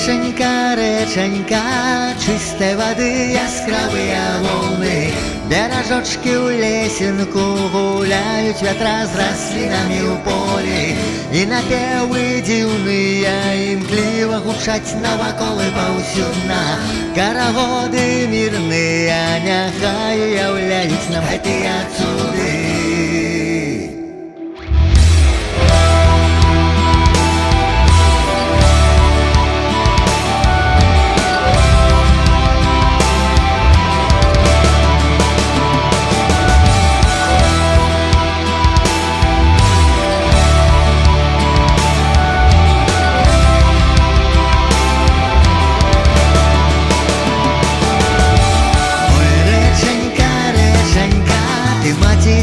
реченька, чистой воды яскравыя волны, беражочки ў лесенку гуляюць вятра з раслінамі ў полі, і напевы дзіўныя імкліва гучаць навакол і паўсюдна. Карагоды мірныя няхай уяўляюць нам гэтыя цуды.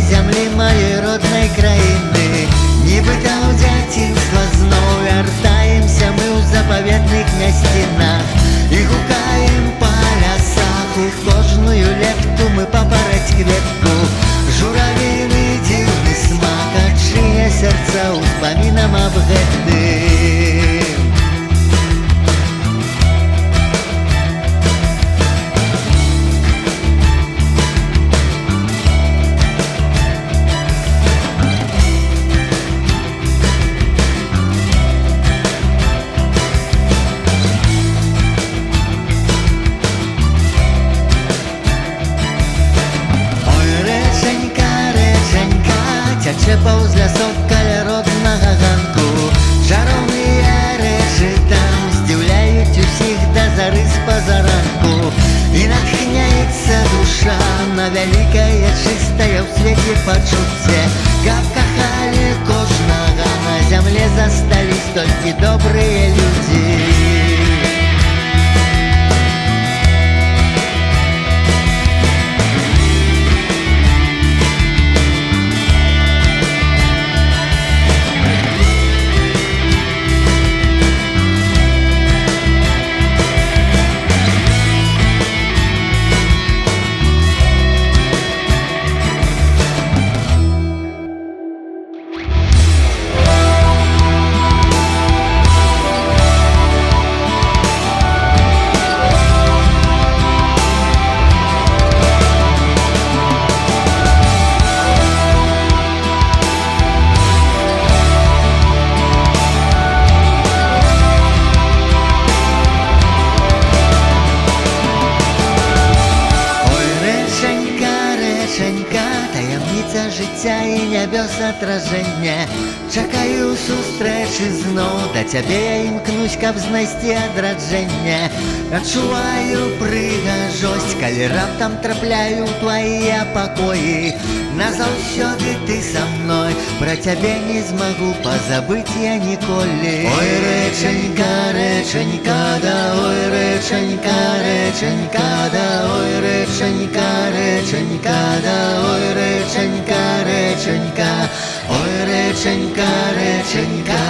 Зямлі моей родной краіны, нібыта ў дзяцінства зноў вяртаемся мы ў запаветных мясцінах і гукаем па лясах, у кожную летку мы папараць кветку. Журавіны дзіўны смак адчыне сэрца ўспамінам аб гэтым. Цячэ паўз лясок каля роднага ганку, чароўныя рэчы там здзіўляюць усіх да зары з пазаранку, і натхняецца душа на вялікае чыстае ў свеце пачуцце, каб кахалі кожнага, на зямле застались толькі добрыя людзі. Таямніца жыцця і нябёс адражэння, чакаю сустрэчы зноў, да цябе я імкнусь, каб знайсці адраджэнне. Адчуваю прыгажосць, калі раптам трапляю ў твае пакоі. Назаўсёды ты са мной, пра цябе не змагу пазабыць я ніколі. Ой, рэчанька, рэчанька, да, ой, рэчанька, рэчанька, да, ой, рэчанька, рэчанька, да, ой, рэчанька, рэчанька, ой, рэчанька, рэчанька.